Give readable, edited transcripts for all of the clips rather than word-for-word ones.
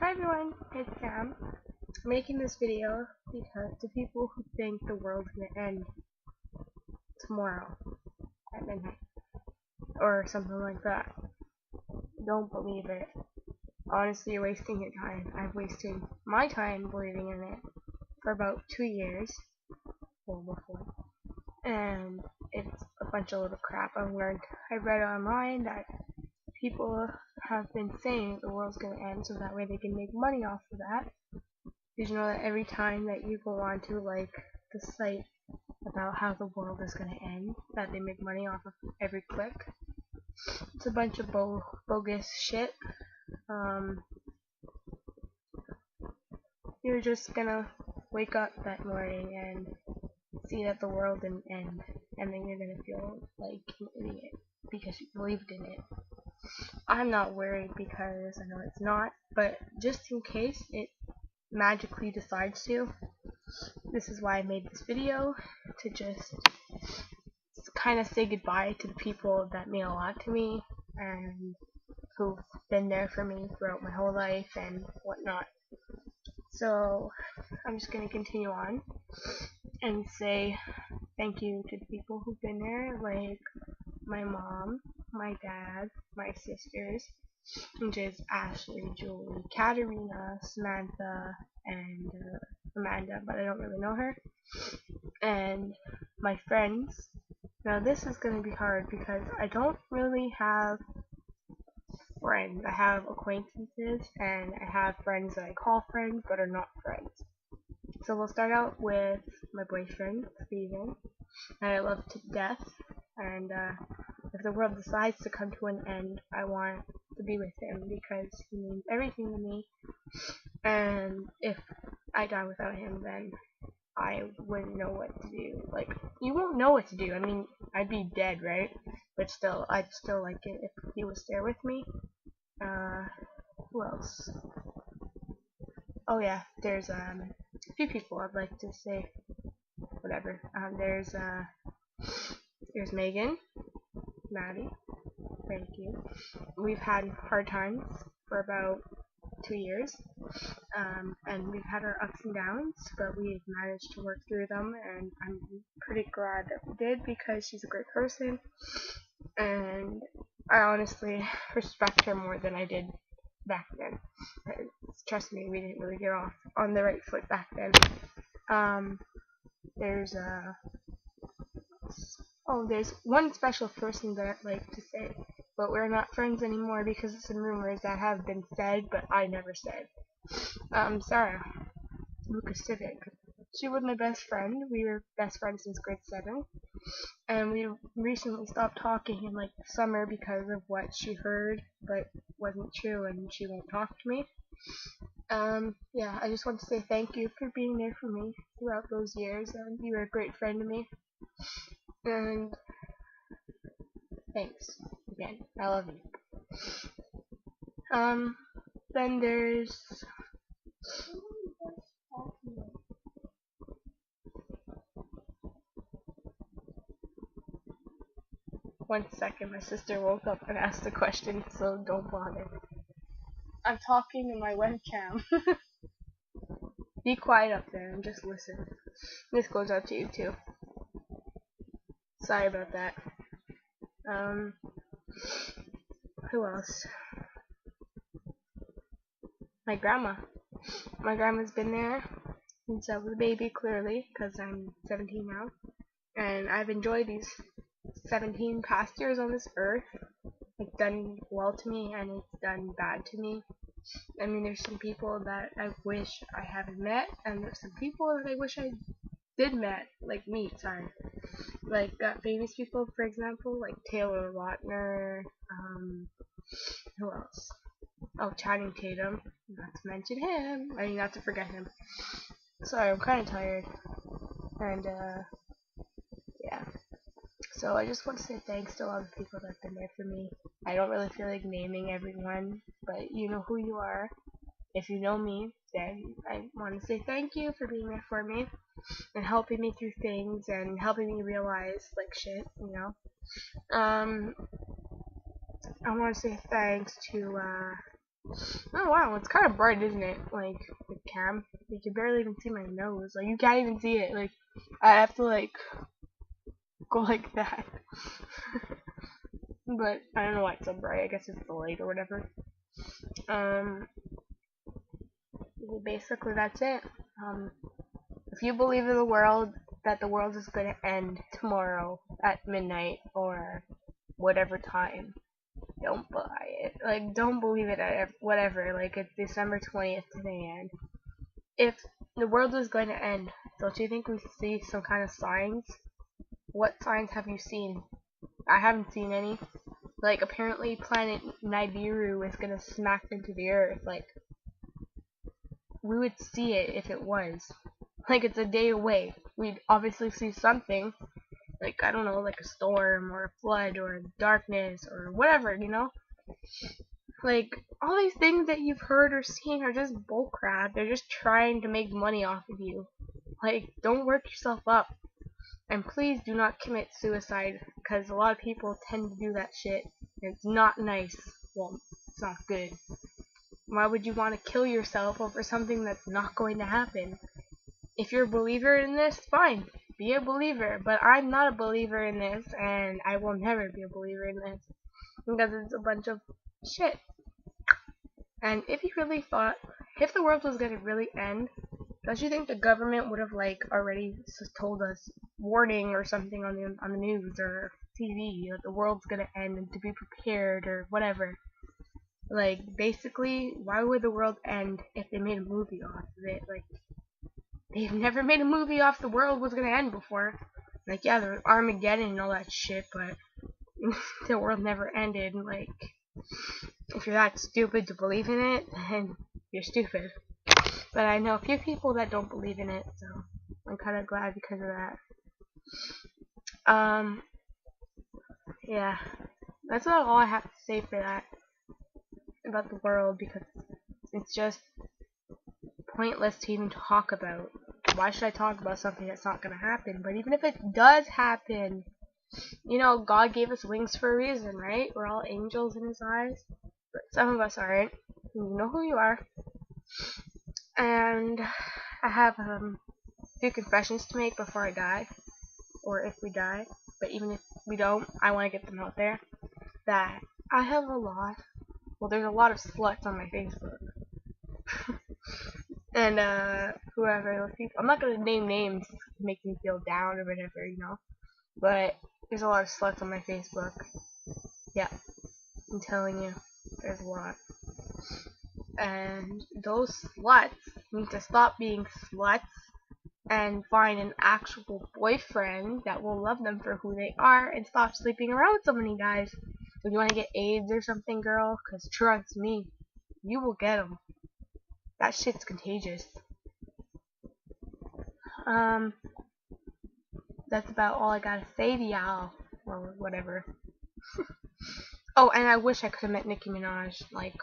Hi everyone, it's Sam. I'm making this video because the people who think the world's gonna end tomorrow at midnight or something like that, don't believe it. Honestly, you're wasting your time. I've wasted my time believing in it for about 2 years, or before, and it's a bunch of little crap I've learned. I read online that people have been saying the world's gonna end so that way they can make money off of that. Did you know that every time that you go onto like the site about how the world is gonna end, that they make money off of every click? It's a bunch of bogus shit. You're just gonna wake up that morning and see that the world didn't end, and then you're gonna feel like an idiot because you believed in it. I'm not worried because I know it's not, but just in case it magically decides to, this is why I made this video, to just kind of say goodbye to the people that mean a lot to me and who've been there for me throughout my whole life and whatnot. So I'm just going to continue on and say thank you to the people who've been there, like my mom, my dad, my sisters, which is Ashley, Julie, Katerina, Samantha, and Amanda, but I don't really know her, and my friends. Now this is going to be hard because I don't really have friends. I have acquaintances and I have friends that I call friends but are not friends. So we'll start out with my boyfriend, Steven, that I love to death, and if the world decides to come to an end, I want to be with him because he means everything to me, and if I die without him, then I wouldn't know what to do. Like, you won't know what to do. I mean, I'd be dead, right? But still, I'd still like it if he was there with me. Who else? Oh yeah, there's a few people I'd like to say. Whatever. There's Megan, Maddie. Thank you. We've had hard times for about 2 years, and we've had our ups and downs, but we've managed to work through them, and I'm pretty glad that we did because she's a great person, and I honestly respect her more than I did back then. Trust me, we didn't really get off on the right foot back then. There's there's one special person that I'd like to say, but we're not friends anymore because of some rumors that have been said, but I never said. Sarah Lukasiewicz. She was my best friend. We were best friends since grade 7, and we recently stopped talking in like the summer because of what she heard, but wasn't true, and she won't talk to me. Yeah, I just want to say thank you for being there for me throughout those years, and you were a great friend to me. And thanks again. I love you. Then there's one second. My sister woke up and asked a question, so don't bother. I'm talking to my webcam. Be quiet up there and just listen. This goes out to you too. Sorry about that. Who else? My grandma. My grandma's been there since I was a baby, clearly, because I'm 17 now. And I've enjoyed these 17 past years on this earth. It's done well to me, and it's done bad to me. I mean, there's some people that I wish I haven't met, and there's some people that I wish I did meet, sorry. Like, famous people, for example, like Taylor Lautner, who else? Oh, Channing Tatum, not to mention him, not to forget him. Sorry, I'm kind of tired, and, yeah. So I just want to say thanks to all the people that have been there for me. I don't really feel like naming everyone, but you know who you are. If you know me, then I want to say thank you for being there for me and helping me through things and helping me realize like shit, you know. I want to say thanks to Oh wow, it's kind of bright, isn't it? Like the cam, you can barely even see my nose. Like you can't even see it. Like I have to like go like that. But I don't know why it's so bright. I guess it's the light or whatever. Um, basically that's it. If you believe in the world that the world is gonna end tomorrow at midnight or whatever time, don't buy it. Like, don't believe it at whatever. Like, it's December 20th today, and if the world was going to end, don't you think we see some kind of signs? What signs have you seen? I haven't seen any. Like, apparently planet Nibiru is gonna smack into the Earth. Like, we would see it if it was. Like, it's a day away. We'd obviously see something. Like, I don't know, like a storm or a flood or darkness or whatever, you know? Like, all these things that you've heard or seen are just bullcrap. They're just trying to make money off of you. Like, don't work yourself up. And please do not commit suicide, because a lot of people tend to do that shit. And it's not nice. Well, it's not good. Why would you want to kill yourself over something that's not going to happen? If you're a believer in this, fine. Be a believer. But I'm not a believer in this, and I will never be a believer in this. Because it's a bunch of shit. And if you really thought, if the world was going to really end, don't you think the government would have like already told us warning or something on the news or TV that the world's gonna end and to be prepared or whatever? Like basically, why would the world end if they made a movie off of it? Like they've never made a movie off the world was gonna end before. Like yeah, there was Armageddon and all that shit, but the world never ended. Like if you're that stupid to believe in it, then you're stupid. But I know a few people that don't believe in it, so I'm kind of glad because of that. Yeah, that's about all I have to say for that about the world because it's just pointless to even talk about. Why should I talk about something that's not going to happen? But even if it does happen, you know, God gave us wings for a reason, right? We're all angels in His eyes, but some of us aren't. You know who you are. And I have a few confessions to make before I die, or if we die, but even if we don't, I want to get them out there, that I have a lot, well there's a lot of sluts on my Facebook, and whoever, I'm not going to name names to make me feel down or whatever, you know, but there's a lot of sluts on my Facebook, yeah, I'm telling you, there's a lot. And those sluts need to stop being sluts and find an actual boyfriend that will love them for who they are and stop sleeping around with so many guys. If you want to get AIDS or something, girl, because trust me, you will get them. That shit's contagious. That's about all I gotta say to y'all, or whatever. Oh, and I wish I could have met Nicki Minaj. Like,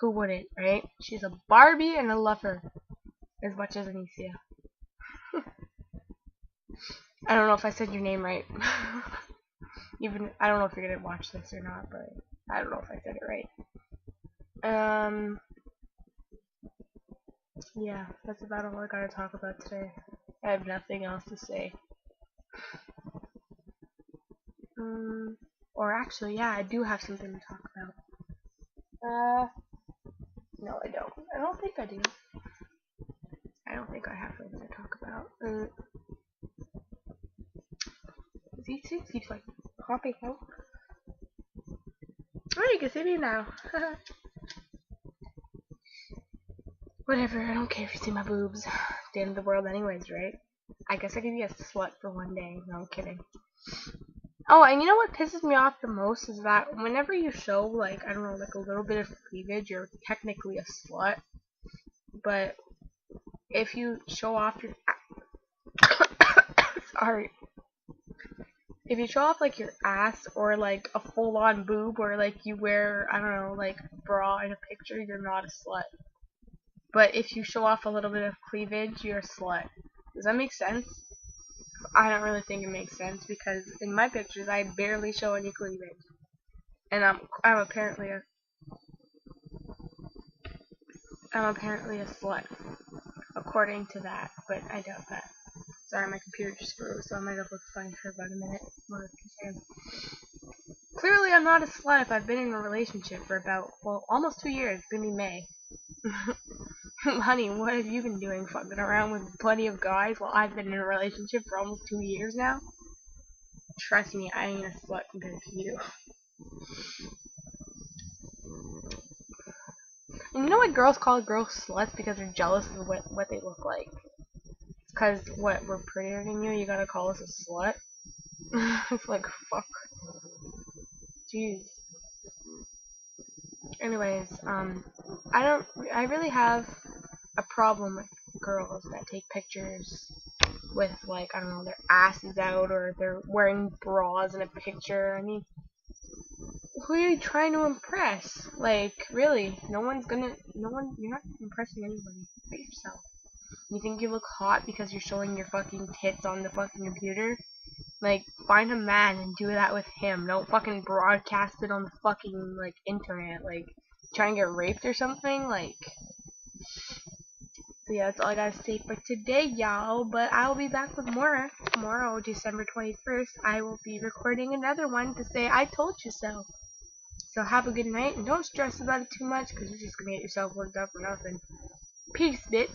who wouldn't, right? She's a Barbie and I love her as much as Anicia. I don't know if I said your name right. Even I don't know if you're gonna watch this or not, but I don't know if I said it right. Yeah, that's about all I gotta talk about today. I have nothing else to say. Or actually, yeah, I do have something to talk about. No, I don't. I don't think I do. I don't think I have something to talk about. These things keeps like popping out. Oh, you can see me now. Whatever, I don't care if you see my boobs. The end of the world anyways, right? I guess I could be a slut for one day. No, I'm kidding. Oh, and you know what pisses me off the most is that whenever you show, like, I don't know, like a little bit of cleavage, you're technically a slut. But if you show off your... Sorry. If you show off, like, your ass or, like, a full-on boob or, like, you wear, I don't know, like, a bra in a picture, you're not a slut. But if you show off a little bit of cleavage, you're a slut. Does that make sense? I don't really think it makes sense because in my pictures I barely show any cleavage, and I'm apparently a I'm apparently a slut, according to that, but I doubt that. Sorry, my computer just froze, so I might have looked fine for about a minute. Clearly, I'm not a slut if I've been in a relationship for about, well, almost 2 years. It's gonna be May. Honey, what have you been doing? Fucking around with plenty of guys while I've been in a relationship for almost 2 years now? Trust me, I ain't a slut compared to you. And you know what girls call girls sluts because they're jealous of what they look like? Because, what, we're prettier than you, you gotta call us a slut? It's like, fuck. Jeez. Anyways, I really have a problem with girls that take pictures with, like, I don't know, their asses out or they're wearing bras in a picture. I mean, who are you trying to impress? Like, really, you're not impressing anybody but yourself. You think you look hot because you're showing your fucking tits on the fucking computer? Like, find a man and do that with him. Don't fucking broadcast it on the fucking, like, internet. Like, try and get raped or something? Like, so yeah, that's all I gotta say for today, y'all. But I'll be back with more. Tomorrow, December 21st, I will be recording another one to say I told you so. So have a good night, and don't stress about it too much, because you're just gonna get yourself worked up for nothing. Peace, bitch.